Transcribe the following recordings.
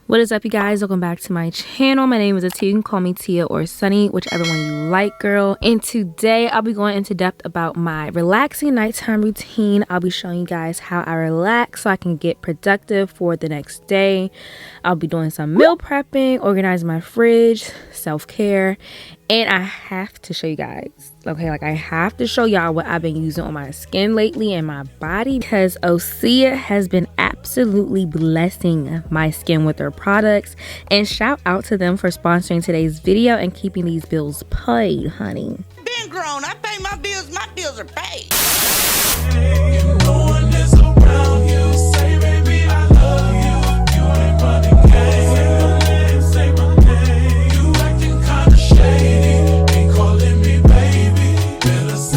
What is up, you guys? Welcome back to my channel. My name is Atia. You can call me Tia or Sunny, whichever one you like, girl. And today I'll be going into depth about my relaxing nighttime routine. I'll be showing you guys how I relax so I can get productive for the next day. I'll be doing some meal prepping, organizing my fridge, self-care, and I have to show you guys, okay, like I have to show y'all what I've been using on my skin lately and my body, because Osea has been absolutely blessing my skin with their products. And shout out to them for sponsoring today's video and keeping these bills paid, honey. Been grown, I pay my bills are paid.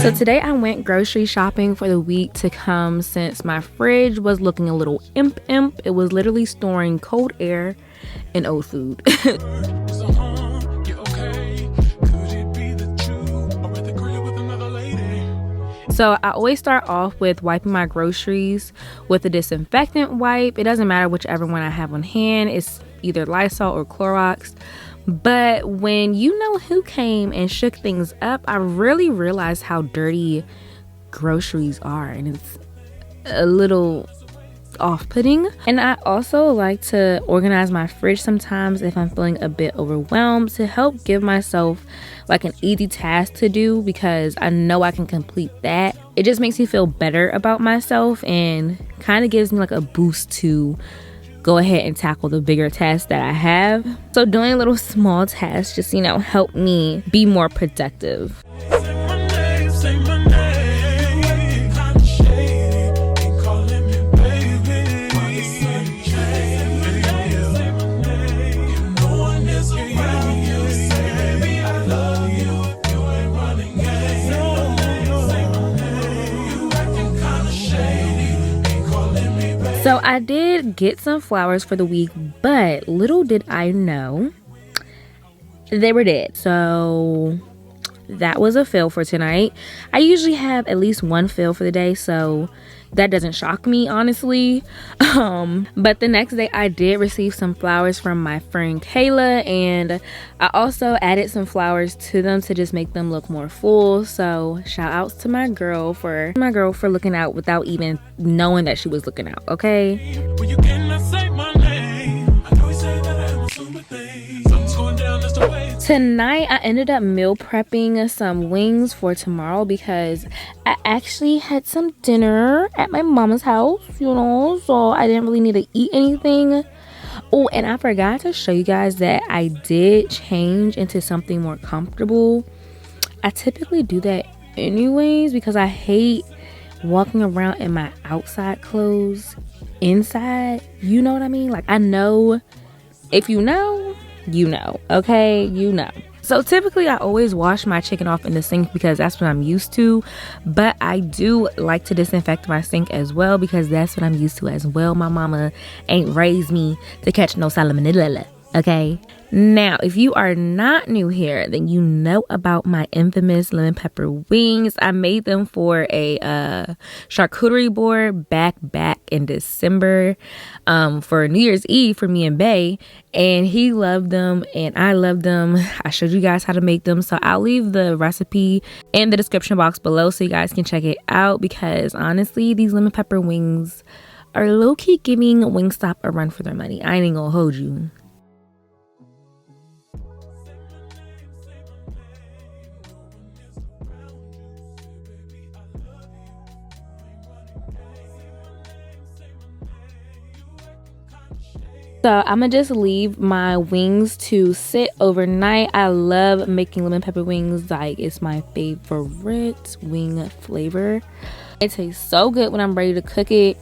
So today I went grocery shopping for the week to come, since my fridge was looking a little imp. It was literally storing cold air and old food. So I always start off with wiping my groceries with a disinfectant wipe. It doesn't matter whichever one I have on hand. It's either Lysol or Clorox. But when you know who came and shook things up, I really realized how dirty groceries are, and it's a little off-putting. And I also like to organize my fridge sometimes if I'm feeling a bit overwhelmed, to help give myself like an easy task to do, because I know I can complete that. It just makes me feel better about myself and kind of gives me like a boost to go ahead and tackle the bigger tasks that I have. So doing little small tasks just, you know, help me be more productive. So I did get some flowers for the week, but little did I know they were dead. So that was a fail for tonight. I usually have at least one fail for the day, so that doesn't shock me, honestly. But the next day I did receive some flowers from my friend Kayla, and I also added some flowers to them to just make them look more full. So shout outs to my girl for looking out without even knowing that she was looking out, okay? Well, you cannot say my name. I know you say that I am assuming things. Something's going down, that's the way. Tonight I ended up meal prepping some wings for tomorrow, because I actually had some dinner at my mama's house, you know, so I didn't really need to eat anything. Oh, and I forgot to show you guys that I did change into something more comfortable. I typically do that anyways, because I hate walking around in my outside clothes inside, you know what I mean? Like, I know, if you know, you know, okay, you know. So typically I always wash my chicken off in the sink, because that's what I'm used to, but I do like to disinfect my sink as well, because that's what I'm used to as well. My mama ain't raised me to catch no salmonella, okay? Now, if you are not new here, then you know about my infamous lemon pepper wings. I made them for a charcuterie board back in December for New Year's Eve for me and Bae, and he loved them and I loved them. I showed you guys how to make them, so I'll leave the recipe in the description box below so you guys can check it out, because honestly, these lemon pepper wings are low-key giving Wingstop a run for their money. I ain't gonna hold you. So I'm gonna just leave my wings to sit overnight. I love making lemon pepper wings. Like, it's my favorite wing flavor. It tastes so good when I'm ready to cook it.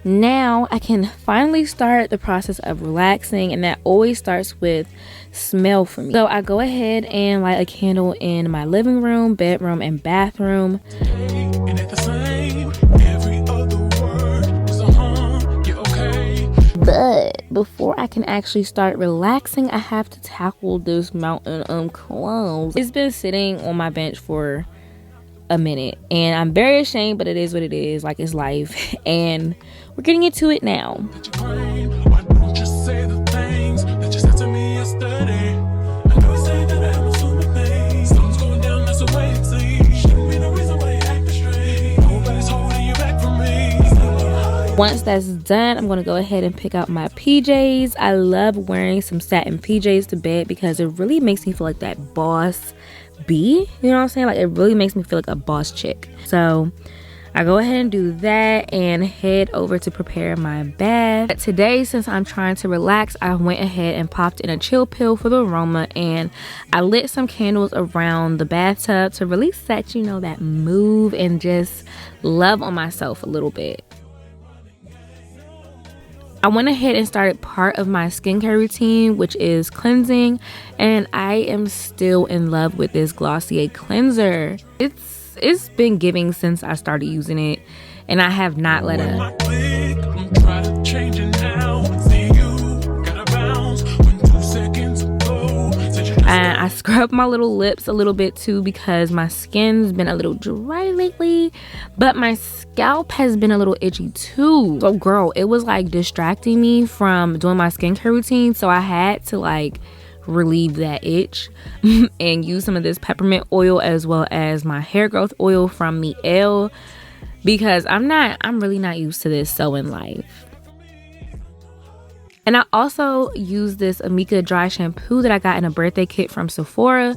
Now I can finally start the process of relaxing, and that always starts with smell for me. So I go ahead and light a candle in my living room, bedroom, and bathroom. But before I can actually start relaxing, I have to tackle this mountain of clothes. It's been sitting on my bench for a minute, and I'm very ashamed, but it is what it is. Like, it's life, and we're getting into it now. Once that's done, I'm going to go ahead and pick out my PJs. I love wearing some satin PJs to bed because it really makes me feel like that boss bee. You know what I'm saying? Like, it really makes me feel like a boss chick. So I go ahead and do that and head over to prepare my bath. But today, since I'm trying to relax, I went ahead and popped in a chill pill for the aroma, and I lit some candles around the bathtub to really set, you know, that mood and just love on myself a little bit. I went ahead and started part of my skincare routine, which is cleansing, and I am still in love with this Glossier cleanser. It's been giving since I started using it, and I have not let up. And I scrub my little lips a little bit too because my skin's been a little dry lately, but my scalp has been a little itchy too. So girl, it was like distracting me from doing my skincare routine, so I had to like relieve that itch and use some of this peppermint oil as well as my hair growth oil from Mielle, because I'm really not used to this sewing life. And I also use this Amika dry shampoo that I got in a birthday kit from Sephora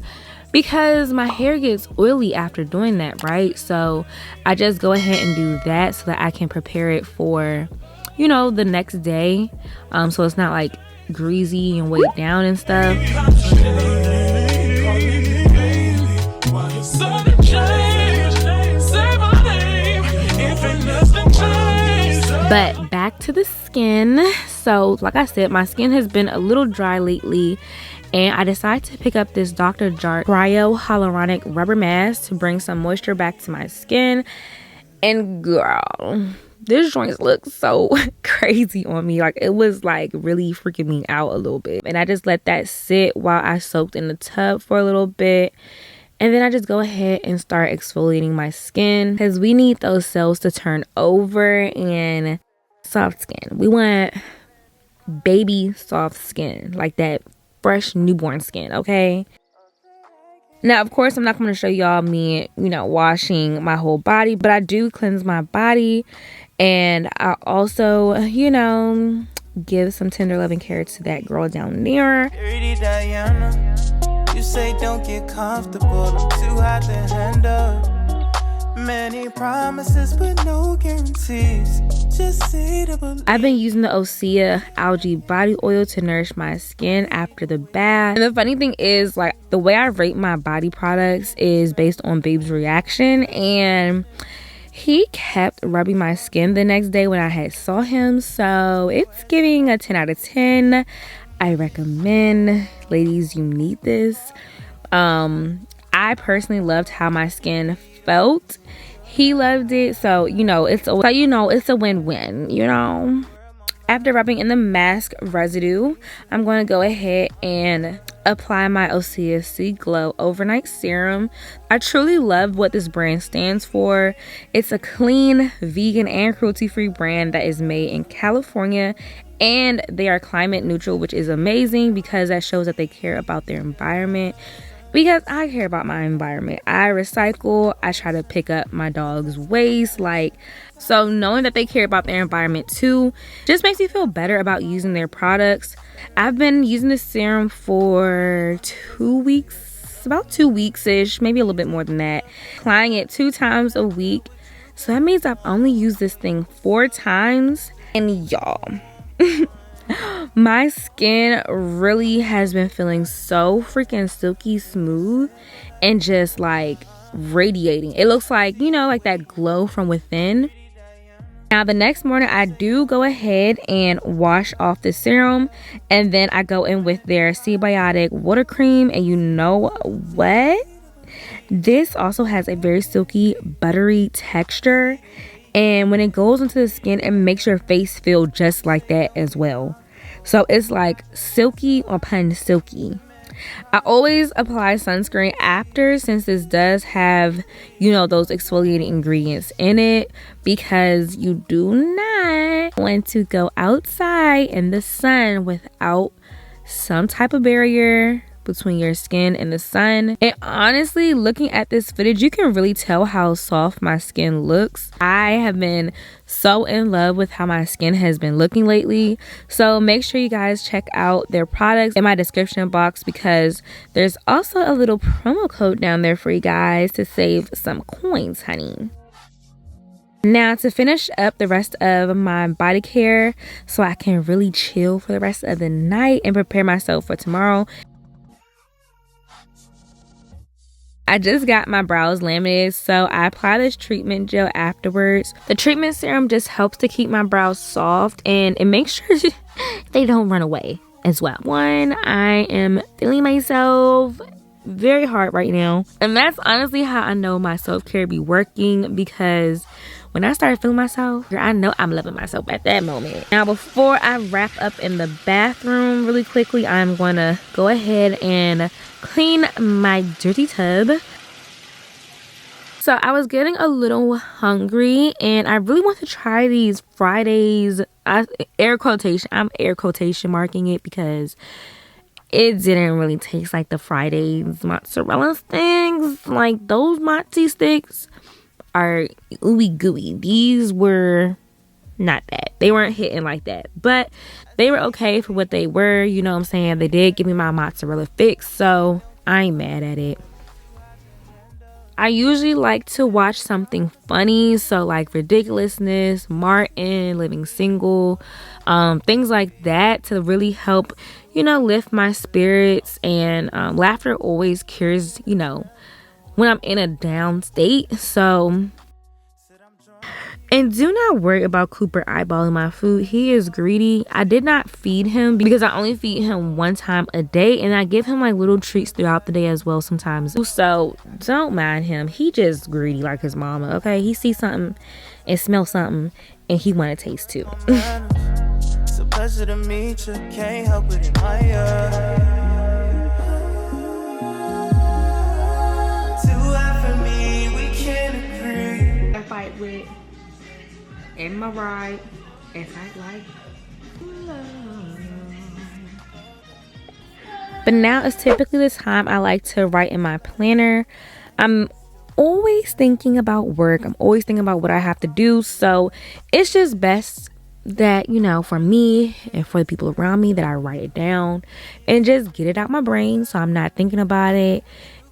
because my hair gets oily after doing that, right? So I just go ahead and do that so that I can prepare it for, you know, the next day. So it's not like greasy and weighed down and stuff. But back to the skin. So like I said, my skin has been a little dry lately, and I decided to pick up this Dr. Jart Cryo Hyaluronic Rubber Mask to bring some moisture back to my skin. And girl, this joint looks so crazy on me. Like, it was like really freaking me out a little bit. And I just let that sit while I soaked in the tub for a little bit. And then I just go ahead and start exfoliating my skin because we need those cells to turn over and soft skin. We want baby soft skin, like that fresh newborn skin, okay? Now, of course, I'm not going to show y'all me, you know, washing my whole body, but I do cleanse my body. And I also, you know, give some tender loving care to that girl down there. Dirty Diana. You say don't get comfortable, I'm too hot to handle. Many promises but no guarantees. Just say to believe. I've been using the Osea algae body oil to nourish my skin after the bath. And the funny thing is, like, the way I rate my body products is based on Babe's reaction, and he kept rubbing my skin the next day when I had saw him, so it's giving a 10 out of 10. I recommend, ladies, you need this. I personally loved how my skin felt. He loved it, so you know it's a win-win, you know. After rubbing in the mask residue, I'm going to go ahead and apply my Osea Sea Glow Overnight Serum. I truly love what this brand stands for. It's a clean, vegan, and cruelty-free brand that is made in California, and they are climate neutral, which is amazing because that shows that they care about their environment. Because I care about my environment. I recycle. I try to pick up my dog's waste. So knowing that they care about their environment too just makes me feel better about using their products. I've been using this serum for 2 weeks, about 2 weeks-ish, maybe a little bit more than that. Applying it 2 times a week. So that means I've only used this thing 4 times. And y'all, My skin really has been feeling so freaking silky smooth and just like radiating. It looks like, you know, like that glow from within. Now the next morning I do go ahead and wash off the serum, and then I go in with their Seabiotic water cream, and you know what? This also has a very silky, buttery texture, and when it goes into the skin, it makes your face feel just like that as well. So it's like silky upon silky. I always apply sunscreen after, since this does have, you know, those exfoliating ingredients in it, because you do not want to go outside in the sun without some type of barrier between your skin and the sun. And honestly, looking at this footage, you can really tell how soft my skin looks. I have been so in love with how my skin has been looking lately. So make sure you guys check out their products in my description box, because there's also a little promo code down there for you guys to save some coins, honey. Now to finish up the rest of my body care so I can really chill for the rest of the night and prepare myself for tomorrow, I just got my brows laminated, so I apply this treatment gel afterwards. The treatment serum just helps to keep my brows soft, and it makes sure they don't run away as well. I am feeling myself very hard right now, and that's honestly how I know my self-care be working, because when I start feeling myself, I know I'm loving myself at that moment. Now before I wrap up in the bathroom really quickly, I'm going to go ahead and clean my dirty tub. So I was getting a little hungry, and I really want to try these Fridays. I'm air quotation marking it, because it didn't really taste like the Fridays mozzarella sticks. Like, those mozzie sticks are ooey gooey. These were not that. They weren't hitting like that, but they were okay for what they were. You know what I'm saying? They did give me my mozzarella fix, so I ain't mad at it. I usually like to watch something funny, so like Ridiculousness, Martin, Living Single, things like that, to really help, you know, lift my spirits. And laughter always cures, you know, when I'm in a down state. So, and do not worry about Cooper eyeballing my food. He is greedy. I did not feed him, because I only feed him one time a day, and I give him like little treats throughout the day as well sometimes. So don't mind him. He just greedy like his mama. Okay, he sees something and smells something, and he want to taste too. It's a pleasure to meet you. Can't help but admire. Too high for me, we can't agree. I fight with in my ride, if I like love. But now it's typically the time I like to write in my planner. I'm always thinking about work. I'm always thinking about what I have to do. So it's just best that, you know, for me and for the people around me, that I write it down and just get it out my brain, so I'm not thinking about it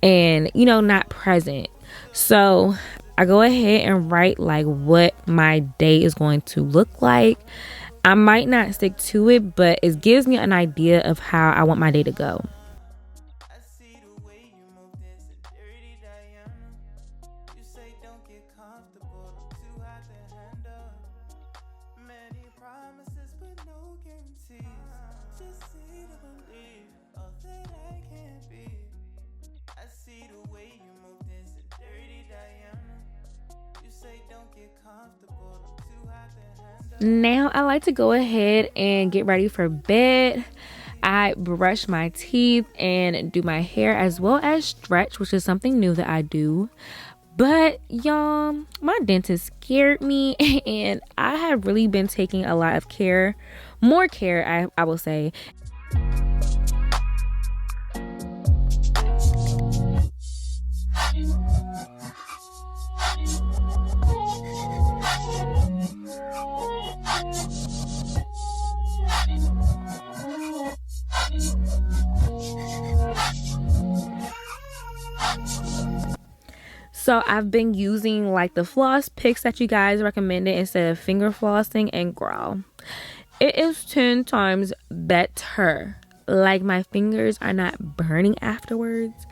and, you know, not present. So I go ahead and write like what my day is going to look like. I might not stick to it, but it gives me an idea of how I want my day to go. Now I like to go ahead and get ready for bed. I brush my teeth and do my hair, as well as stretch, which is something new that I do. But y'all, my dentist scared me, and I have really been taking a lot of care, more care, I will say. So I've been using like the floss picks that you guys recommended instead of finger flossing, and girl, it is 10 times better. Like, my fingers are not burning afterwards.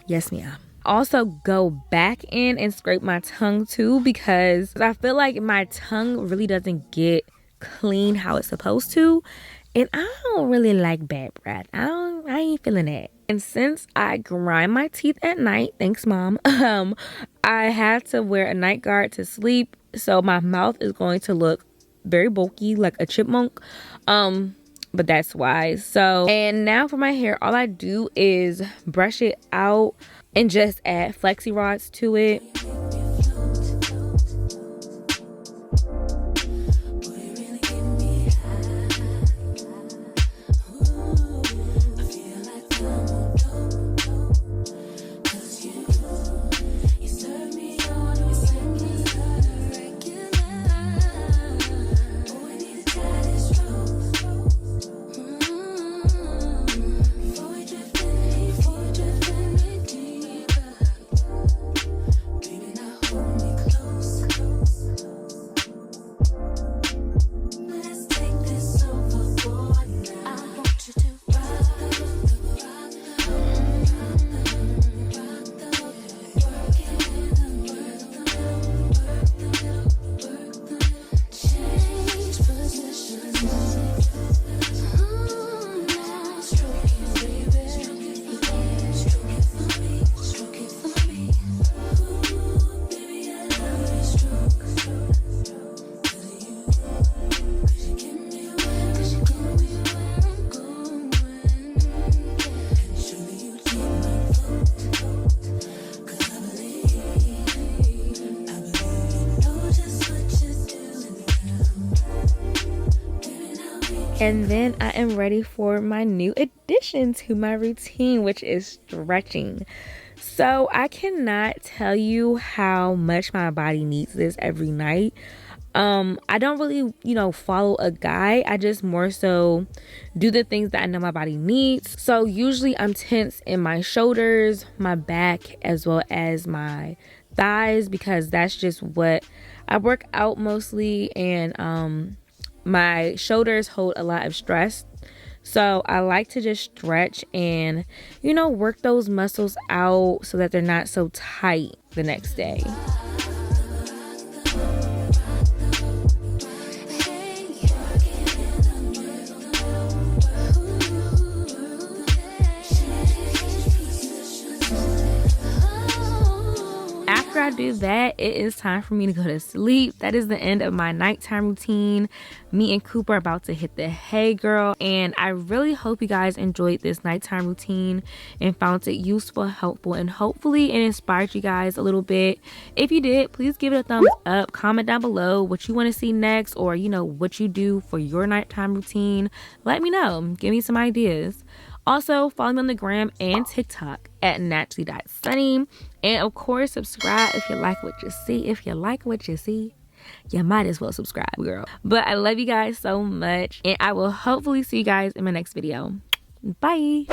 Yes, ma'am. Also, go back in and scrape my tongue too, because I feel like my tongue really doesn't get clean how it's supposed to, and I don't really like bad breath. I ain't feeling it. And since I grind my teeth at night, thanks mom, I had to wear a night guard to sleep, so my mouth is going to look very bulky like a chipmunk. But that's why. So, and now for my hair, all I do is brush it out and just add flexi rods to it. And then I am ready for my new addition to my routine, which is stretching. So I cannot tell you how much my body needs this every night. I don't really, follow a guide. I just more so do the things that I know my body needs. So usually I'm tense in my shoulders, my back, as well as my thighs, because that's just what I work out mostly. And my shoulders hold a lot of stress. So I like to just stretch and, work those muscles out so that they're not so tight the next day. After I do that, it is time for me to go to sleep. That is the end of my nighttime routine. Me and Cooper are about to hit the hay girl, and I really hope you guys enjoyed this nighttime routine and found it useful, helpful, and hopefully it inspired you guys a little bit. If you did, please give it a thumbs up. Comment down below what you want to see next, or what you do for your nighttime routine. Let me know. Give me some ideas. Also, follow me on the gram and TikTok at naturally.sunny. And of course, subscribe if you like what you see. If you like what you see, you might as well subscribe, girl. But I love you guys so much, and I will hopefully see you guys in my next video. Bye.